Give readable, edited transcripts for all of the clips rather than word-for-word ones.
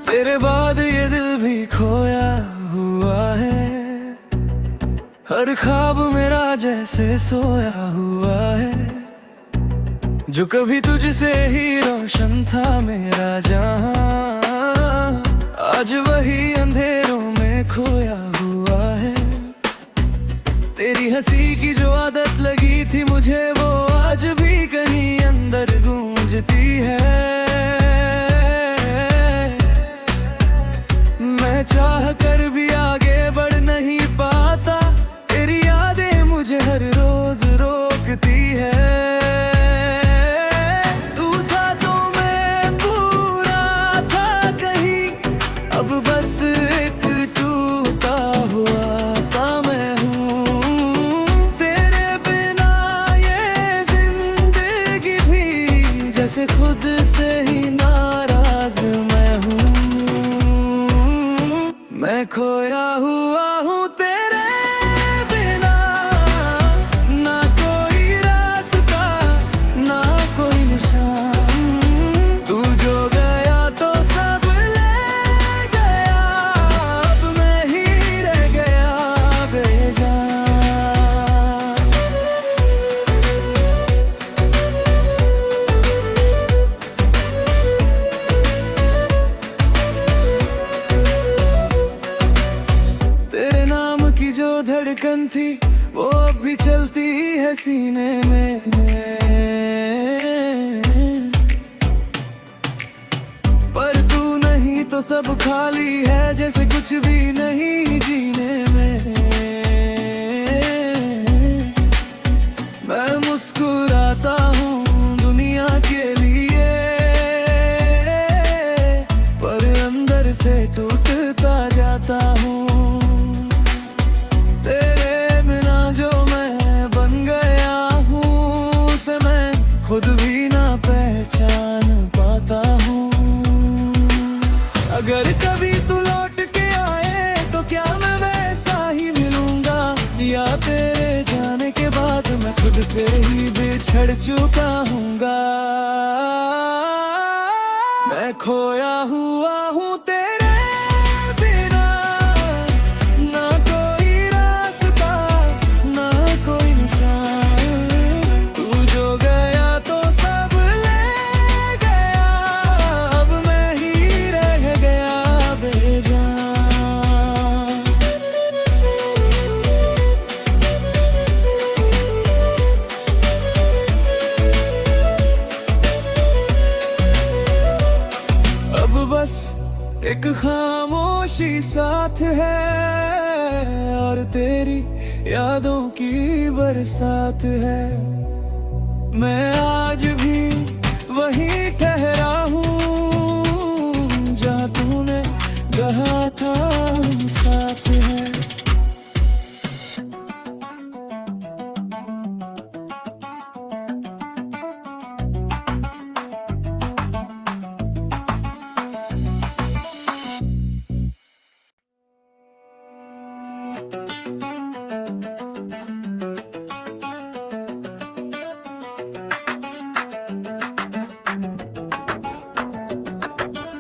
तेरे बाद ये दिल भी खोया हुआ है, हर ख्वाब मेरा जैसे सोया हुआ है। जो कभी तुझसे ही रोशन था मेरा जहां, आज वही अंधेरों में खोया हुआ है। तेरी हंसी की जो आदत लगी थी मुझे, वो आज भी कहीं अंदर गूंजती है। मैं चाह कर भी आगे बढ़ नहीं पाता, तेरी यादें मुझे हर रोज रोकती है। तू था तो मैं पूरा था कहीं, अब बस एक टूटा हुआ सा मैं हूँ। तेरे बिना ये जिंदगी भी जैसे खुद से ही नाराज मैं हूँ। मैं खोया हुआ हूँ तेरे बिना, ना कोई रास्ता ना कोई निशान। तू जो गया तो सब ले गया, अब मैं ही रह गया बेजान। तेरे नाम की जो धड़कन थी वो अब भी चलती है सीने में। पर तू नहीं तो सब खाली है, जैसे कुछ भी नहीं जीने में। मैं मुस्कुराता हूँ दुनिया के लिए, पर अंदर से टूटता जाता हूँ। तेरे बिना जो मैं बन गया हूँ, उसे मैं खुद भी ना पहचान पाता हूँ। अगर कभी तू लौट के आए तो क्या मैं वैसा ही मिलूंगा, या तेरे जाने के बाद मैं खुद से ही बिछड़ चुका हूँगा। मैं खोया हुआ हूँ तेरे बिना, ना कोई रास्ता ना कोई निशान। तू जो गया तो सब ले गया, अब मैं ही रह गया बेजान। अब बस एक खामोशी साथ है, और तेरी यादों की बरसात है। मैं आज भी वहीं ठहरा हूँ जहाँ तूने कहा था हम साथ हैं।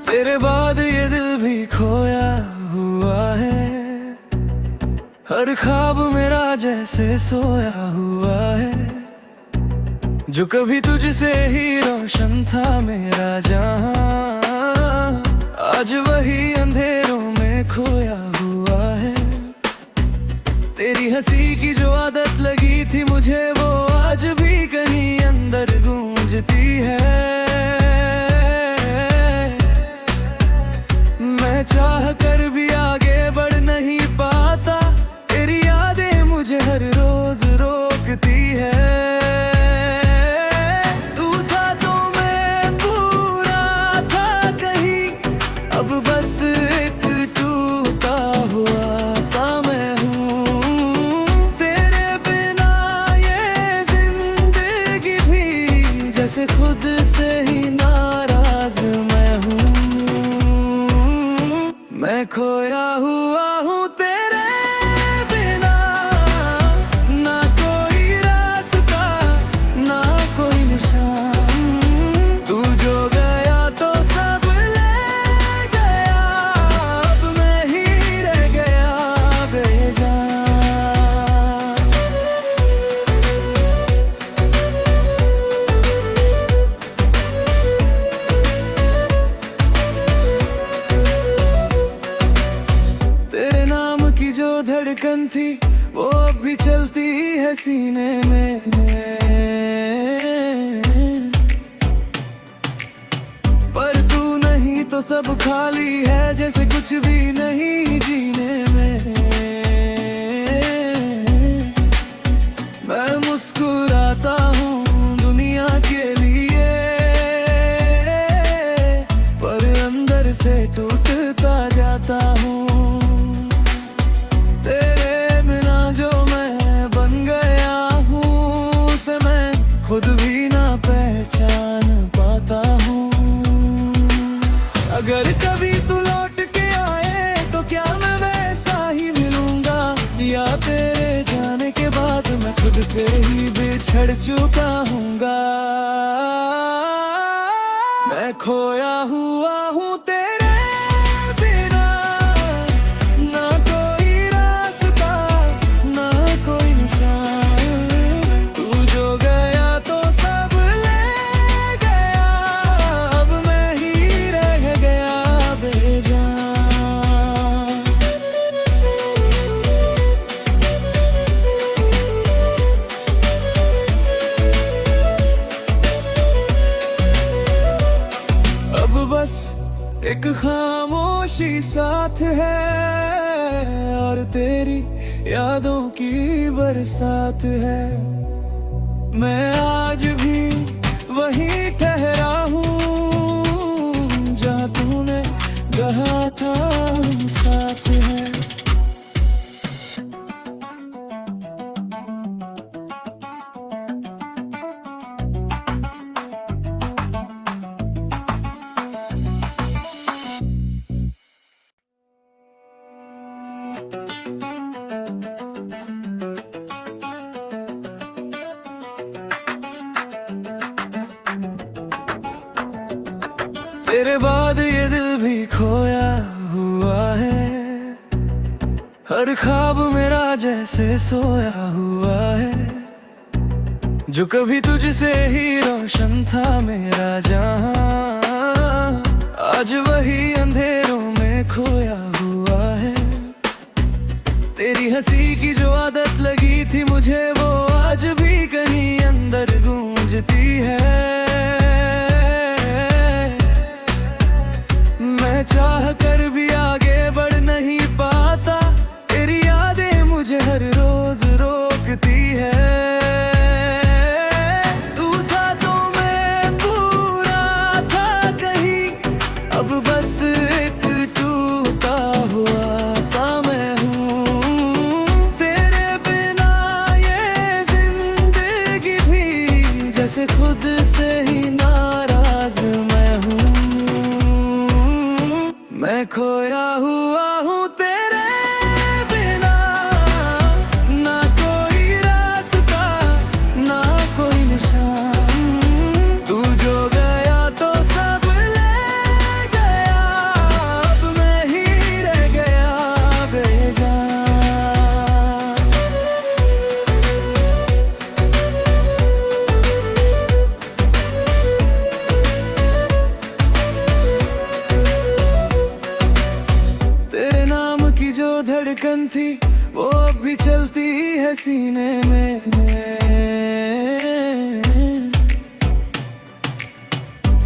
तेरे बाद ये दिल भी खोया हुआ है, हर ख्वाब मेरा जैसे सोया हुआ है। जो कभी तुझसे ही रोशन था मेरा जहां, आज वही अंधेरों में खोया हुआ है। तेरी हंसी की जो आदत लगी थी मुझे, वो आज भी कहीं अंदर गूंजती है। मैं चाह कर भी आगे बढ़ नहीं पाता, तेरी यादें मुझे हर रोज रोकती है। तू था तो मैं पूरा था कहीं, अब बस एक टूटा हुआ सा मैं हूँ। तेरे बिना ये जिंदगी भी जैसे खुद धड़कन थी वो अब भी चलती है सीने में। पर तू नहीं तो सब खाली है, जैसे कुछ भी नहीं जीने में। मैं मुस्कुराता हूँ दुनिया के लिए, पर अंदर से टूटता जाता हूँ। तेरे बिना जो मैं बन गया हूँ, उसे मैं खुद भी ना पहचान पाता हूँ। अगर कभी तू लौट के आए तो क्या मैं वैसा ही मिलूंगा, या तेरे जाने के बाद मैं खुद से ही बिछड़ चुका हूँगा। मैं खोया हुआ हूँ तेरे बिना, ना कोई रास्ता ना कोई निशान। तू जो गया तो सब ले गया, अब मैं ही रह गया बेजान। बस एक खामोशी साथ है और तेरी यादों की बरसात है। मैं आज भी वहीं ठहरा हूँ जहाँ तूने कहा था हम साथ हैं। तेरे बाद ये दिल भी खोया हुआ है, हर ख्वाब मेरा जैसे सोया हुआ है। जो कभी तुझसे ही रोशन था मेरा जहां, आज वही अंधेरों में खोया हुआ है। तेरी हंसी की जो आदत लगी थी मुझे, वो आज भी कहीं अंदर गूंजती है। मैं चाह कर भी आगे बढ़ नहीं पाता, तेरी यादें मुझे हर रोज रोकती है। तू था तो मैं पूरा था कहीं, अब बस एक टूटा हुआ सा मैं हूँ। तेरे बिना ये जिंदगी भी जैसे खुद से ही नाराज मैं हूँ। मैं खोया हुआ हूँ तेरे बिना, ना कोई रास्ता ना कोई निशान। तू जो गया तो सब ले गया, अब मैं ही रह गया बेजान। जो धड़कन थी वो अब भी चलती है सीने में।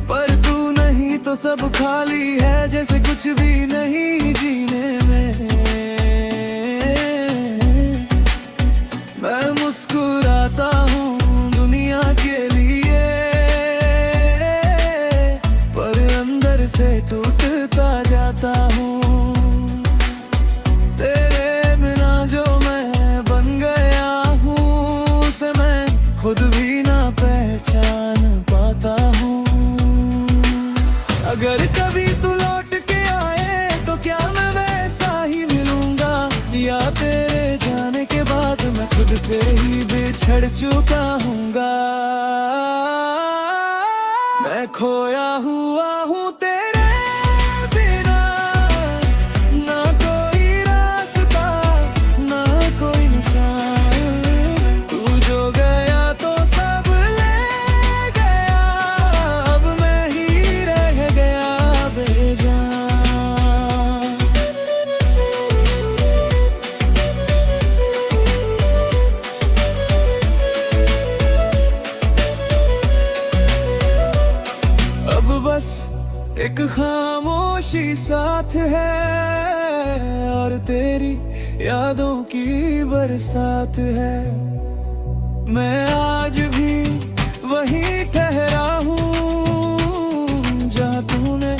पर तू नहीं तो सब खाली है, जैसे कुछ भी नहीं जीने में। मैं मुस्कुराता हूँ दुनिया के लिए, पर अंदर से टूटता जाता हूँ। खुद भी ना पहचान पाता हूँ। अगर कभी तू लौट के आए तो क्या मैं वैसा ही मिलूंगा, या तेरे जाने के बाद मैं खुद से ही बिछड़ चुका हूँगा। मैं खोया हुआ हूँ तेरे बिना, ना कोई रास्ता ना कोई निशान। तू जो गया तो सब ले गया, अब मैं ही रह गया बेजान। यादों की बरसात है। मैं आज भी वहीं ठहरा हूँ जहाँ तूने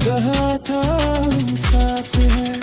कहा था हम साथ हैं।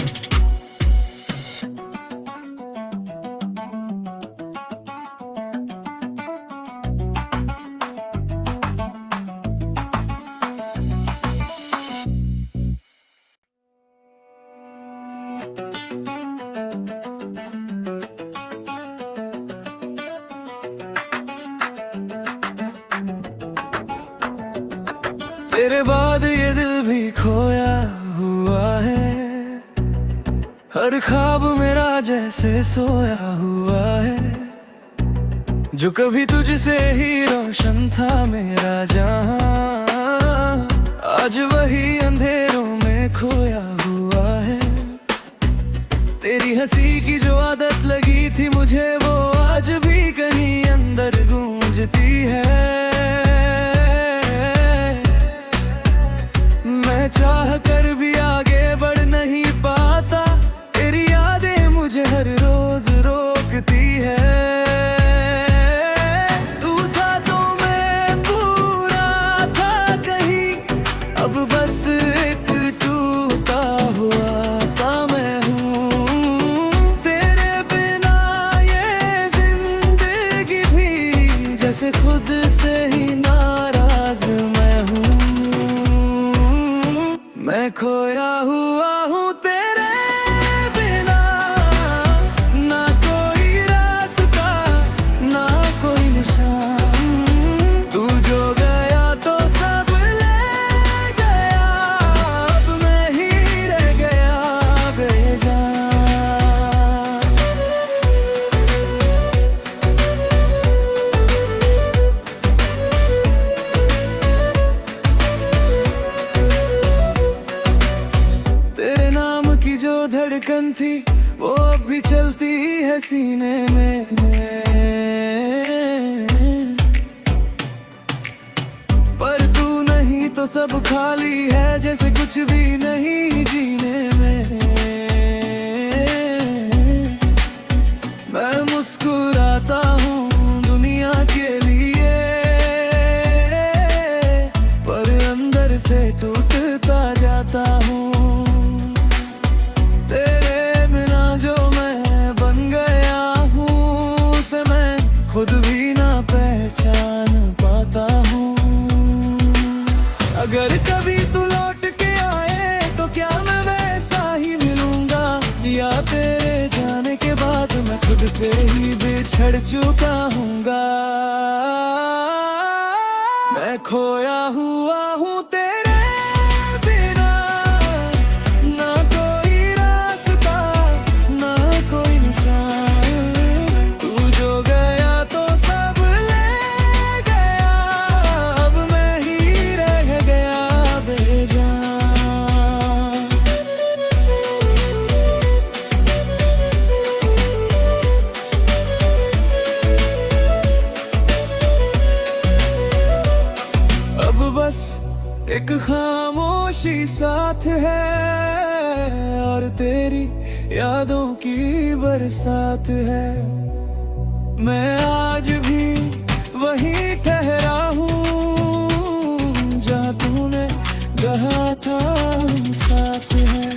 तेरे बाद ये दिल भी खोया हुआ है। हर ख्वाब मेरा जैसे सोया हुआ है। जो कभी तुझसे ही रोशन था मेरा जहां, आज वही अंधेरों में खोया हुआ है। तेरी हंसी की जो आदत लगी थी मुझे, वो आज भी कहीं अंदर गूंजती है। मैं चाह कर भी आगे बढ़ नहीं पाता, तेरी यादें मुझे हर रोज रोकती है। तू था तो मैं पूरा था कहीं, अब बस एक टूटा हुआ सा मैं हूँ। तेरे बिना ये जिंदगी भी जैसे खुद से ही नाराज मैं हूँ। मैं खोया हुआ हूँ तेरे बिना, ना कोई रास्ता ना कोई निशान। तू जो गया तो सब ले गया, अब मैं ही रह गया बेजान। जो धड़कन थी वो अब भी चलती है सीने में। पर तू नहीं तो सब खाली है, जैसे कुछ भी नहीं जीने में। मैं मुस्कुराता हूँ दुनिया के लिए, पर अंदर से टूटता जाता हूँ। खुद भी ना पहचान पाता हूँ। अगर कभी तू लौट के आए तो क्या मैं वैसा ही मिलूंगा, या तेरे जाने के बाद मैं खुद से ही बिछड़ चुका हूँगा। मैं खोया हुआ हूँ तेरे बिना, ना कोई रास्ता ना कोई निशान। तू जो गया तो सब ले गया, अब मैं ही रह गया बेजान। अब बस एक खामोशी साथ है, और तेरी यादों की बरसात है। मैं आज भी वहीं ठहरा हूँ जहाँ तूने कहा था हम साथ हैं।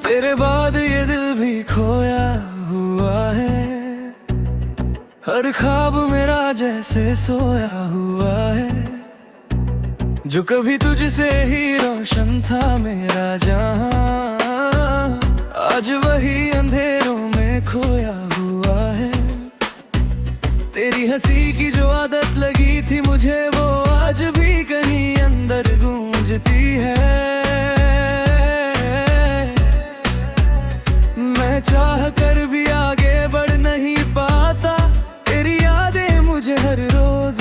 तेरे बाद ये दिल भी खोया हुआ है। हर ख्वाब मेरा जैसे सोया हुआ है। जो कभी तुझसे ही रोशन था मेरा जहां, आज वही अंधेरों में खोया हुआ है। तेरी हंसी की जो आदत लगी थी मुझे, वो आज भी कहीं अंदर गूंजती है। मैं चाह कर भी आगे बढ़ नहीं पाता, तेरी यादें मुझे हर रोज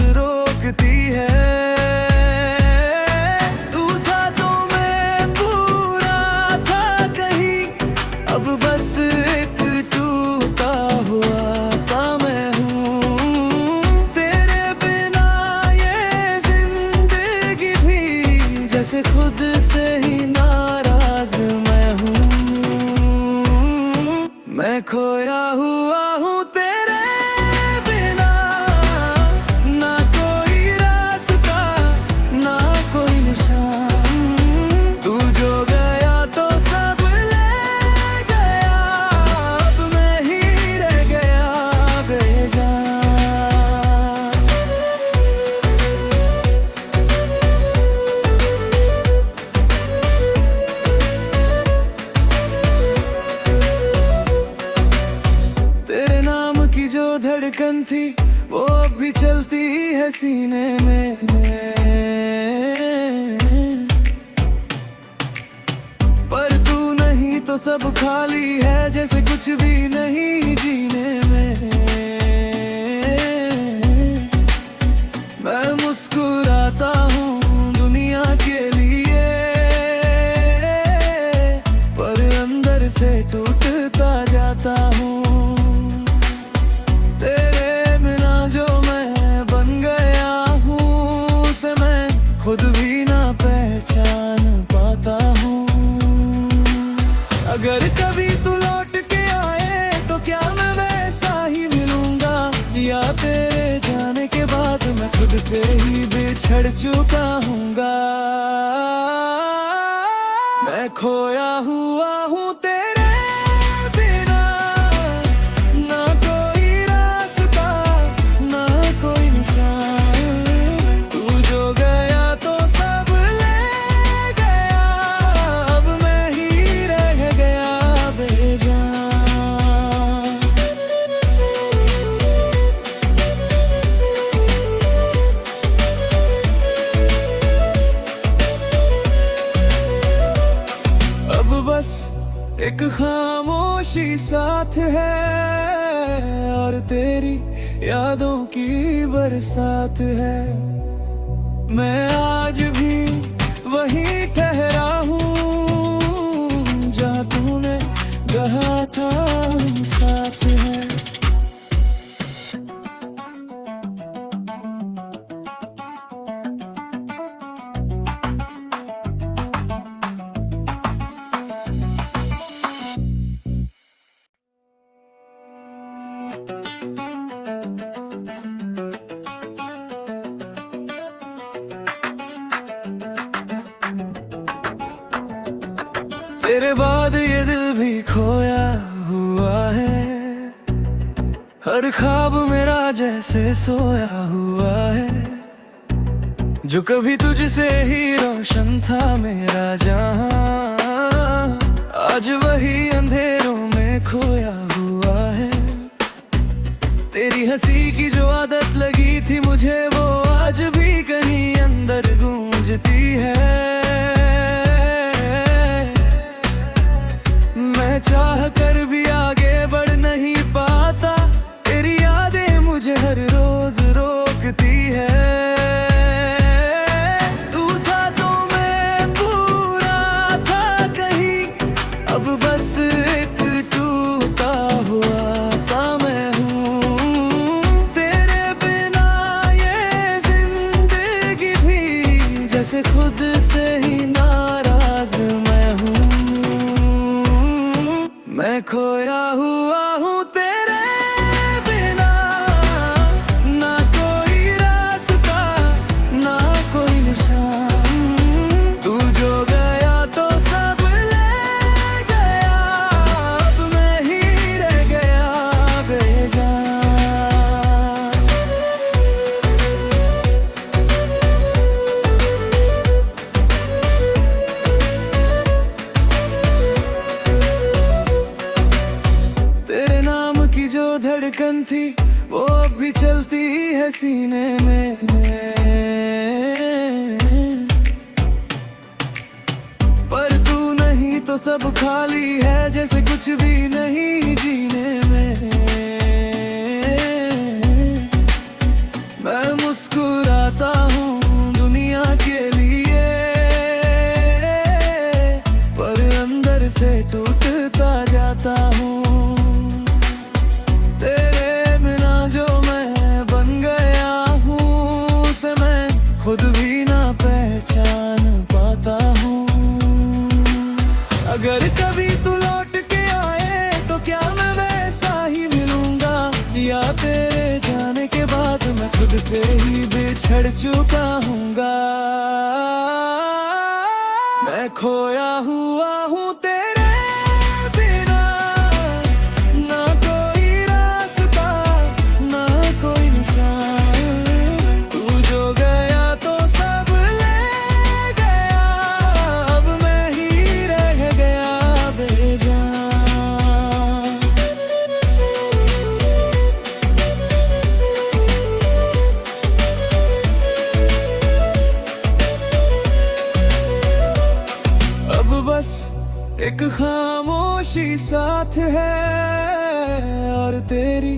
सीने में। पर तू नहीं तो सब खाली है, जैसे कुछ भी नहीं जीने में। मैं मुस्कुराता हूँ दुनिया के लिए, पर अंदर से टूटता जाता हूँ। तेरे बिना जो मैं बन गया हूँ, उसे मैं खुद भी ना पहचान पाता हूँ। अगर कभी तू लौट के आए तो क्या मैं वैसा ही मिलूंगा, या तेरे जाने के बाद मैं खुद से ही बिछड़ चुका हूँगा। मैं खोया हुआ हूँ तेरे बिना, ना कोई रास्ता ना कोई निशान। तू जो गया तो सब ले गया, अब मैं ही रह गया बेजान। अब बस एक खामोशी साथ है, और तेरी यादों की बरसात है। मैं आज भी वहीं ठहरा हूँ जहाँ तूने कहा था हम साथ हैं। तेरे बाद ये दिल भी खोया हुआ है, हर ख्वाब मेरा जैसे सोया हुआ है। जो कभी तुझसे ही रोशन था मेरा जहां, आज वही अंधेरों में खोया हुआ है। तेरी हंसी की जो आदत लगी थी मुझे, वो आज भी कहीं अंदर गूंजती है। मैं चाह कर भी आगे बढ़ नहीं पाता, तेरी यादें मुझे हर रोज रोकती है। तू था तो मैं पूरा था कहीं, अब बस एक टूटा हुआ सा मैं हूँ। तेरे बिना ये जिंदगी भी जैसे खुद से ही नाराज मैं हूँ। मैं खोया हुआ हूँ तेरे बिना, ना कोई रास्ता ना कोई निशान। तू जो गया तो सब ले गया, अब मैं ही रह गया बेजान। तेरे नाम की जो धड़कन थी वो अब भी चलती है सीने में। पर तू नहीं तो सब खाली है, जैसे कुछ भी नहीं जीने में। मैं मुस्कुराता हूँ दुनिया के लिए, पर अंदर से टूटता जाता हूँ। तेरे बिना जो मैं बन गया हूँ, उसे मैं खुद भी ना पहचान पाता हूँ। अगर कभी तू लौट के आए तो क्या मैं वैसा ही मिलूंगा, या तेरे जाने के बाद मैं खुद से ही बिछड़ चुका हूँगा। मैं खोया हुआ हूँ तेरे बिना, ना कोई रास्ता ना कोई निशान। तू जो गया तो सब ले गया, अब मैं ही रह गया बेजान। एक खामोशी साथ है और तेरी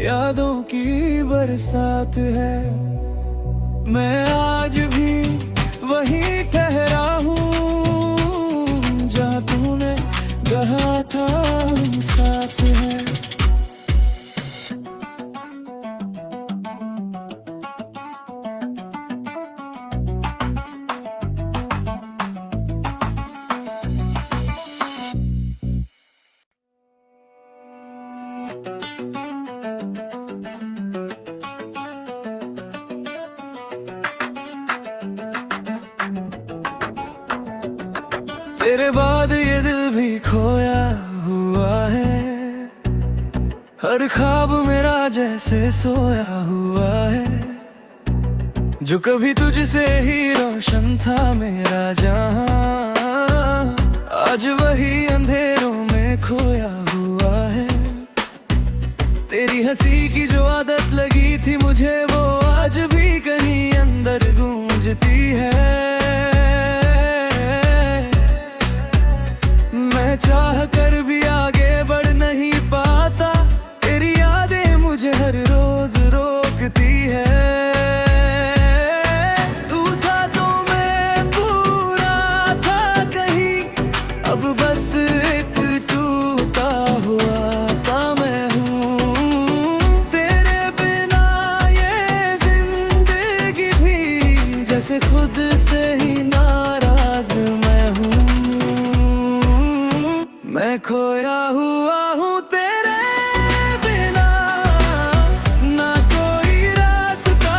यादों की बरसात है। मैं आज भी वहीं ठहरा हूँ जहाँ तूने कहा था हम साथ हैं। तेरे बाद ये दिल भी खोया हुआ है, हर ख्वाब मेरा जैसे सोया हुआ है। जो कभी तुझसे ही रोशन था मेरा जहां, आज वही अंधेरों में खोया हुआ है। तेरी हंसी की जो आदत लगी थी मुझे, वो आज भी कहीं अंदर गूंजती है। मैं चाह कर भी आगे बढ़ नहीं पाता, तेरी यादें मुझे हर रोज रोकती है। तू था तो मैं पूरा था कहीं, अब बस एक टूटा हुआ सा मैं हूँ। तेरे बिना ये जिंदगी भी जैसे खुद से ही नाराज मैं हूँ। मैं खोया हुआ हूँ तेरे बिना, ना कोई रास्ता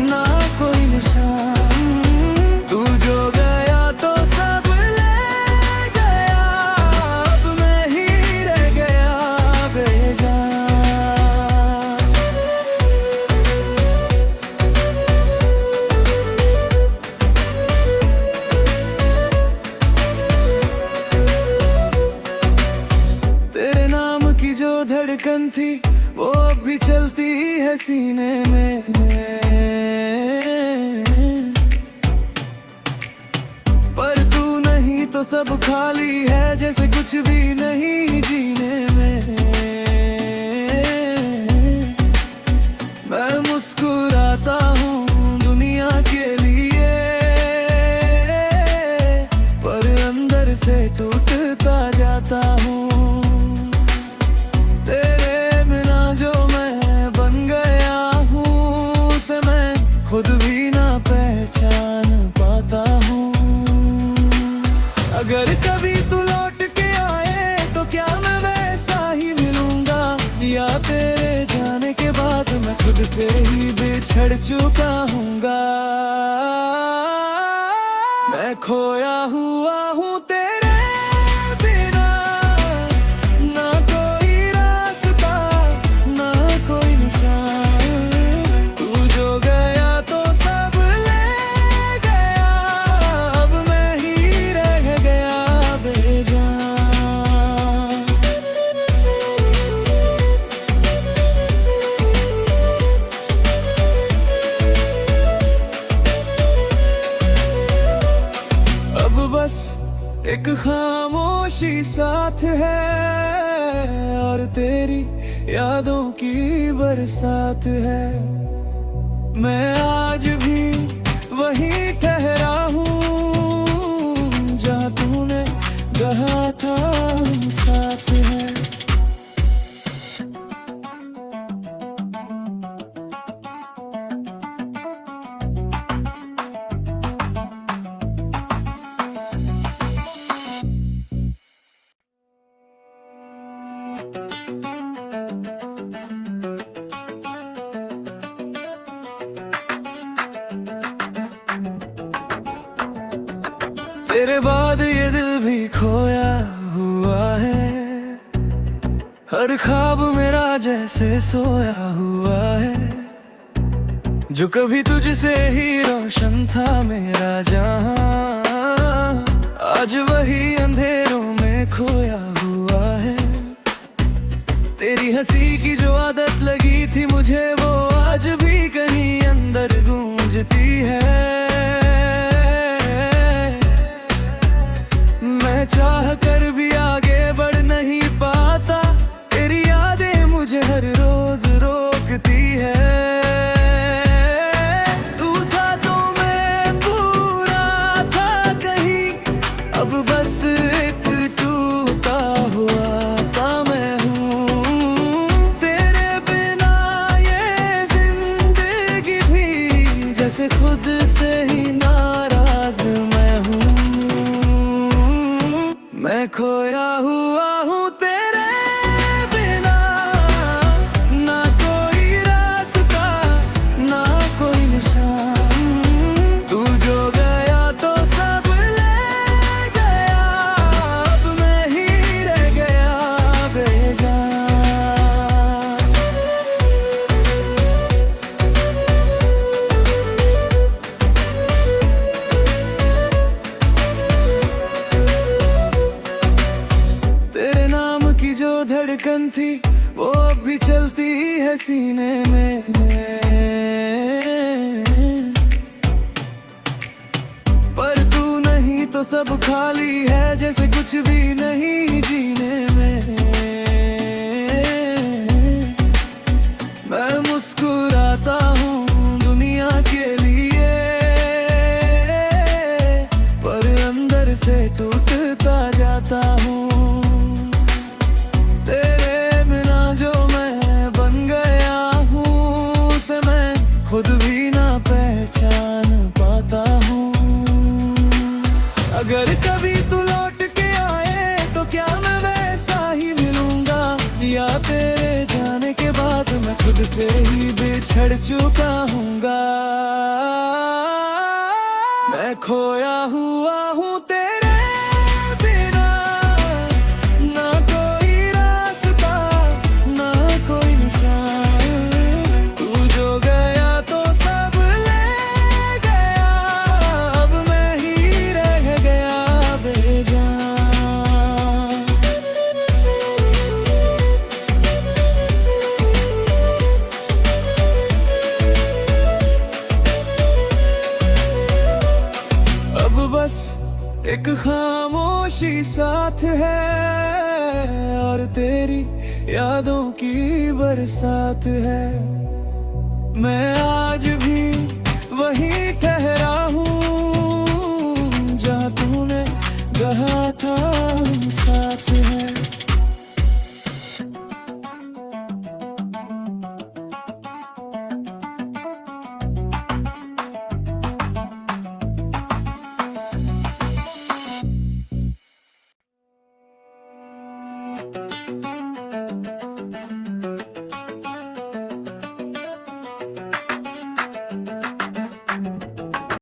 ना कोई निशान। तू जो गया तो सब ले गया, अब मैं ही रह गया बेजान। जो धड़कन थी वो अब भी चलती है सीने में। पर तू नहीं तो सब खाली है, जैसे कुछ भी नहीं जीने में। मैं मुस्कुराता हूँ दुनिया के लिए, पर अंदर से टूटता जाता हूँ। खुद भी ना पहचान पाता हूँ। अगर कभी तू लौट के आए तो क्या मैं वैसा ही मिलूंगा, या तेरे जाने के बाद मैं खुद से ही बिछड़ चुका हूँगा। मैं खोया हुआ हूँ तेरे बिना, ना कोई रास्ता ना कोई निशान। तू जो गया एक खामोशी साथ है और तेरी यादों की बरसात है। मैं आज भी वहीं ठहरा हूँ जहाँ तूने कहा था हम साथ हैं। तेरे बाद ये दिल भी खोया हुआ है, हर ख्वाब मेरा जैसे सोया हुआ है। जो कभी तुझसे ही रोशन था मेरा जहां, आज वही अंधेरों में खोया हुआ है। तेरी हंसी की जो आदत लगी थी मुझे, वो आज भी कहीं अंदर गूंजती है। मैं चाह कर जैसे खुद से ही नाराज मैं हूँ। मैं खोया हुआ हूँ तेरे बिना, ना कोई रास्ता ना कोई निशान। तू जो गया तो सब ले गया, अब मैं ही रह गया बेजान। तेरे नाम की जो धड़कन थी वो अब भी चलती है सीने में। पर तू नहीं तो सब खाली है, जैसे कुछ भी नहीं जीने में। मैं मुस्कुराता हूँ दुनिया के लिए, पर अंदर से टूटता जाता हूँ। खुद भी ना पहचान पाता हूँ। अगर कभी तू लौट के आए तो क्या मैं वैसा ही मिलूंगा, या तेरे जाने के बाद मैं खुद से ही बिछड़ चुका हूँगा। मैं खोया हुआ हूँ तेरे बिना, ना कोई रास्ता ना कोई निशान। तू जो गया तो सब ले गया, अब मैं ही रह गया बेजान। अब बस एक खामोशी साथ है और तेरी यादों की बरसात है। मैं आज भी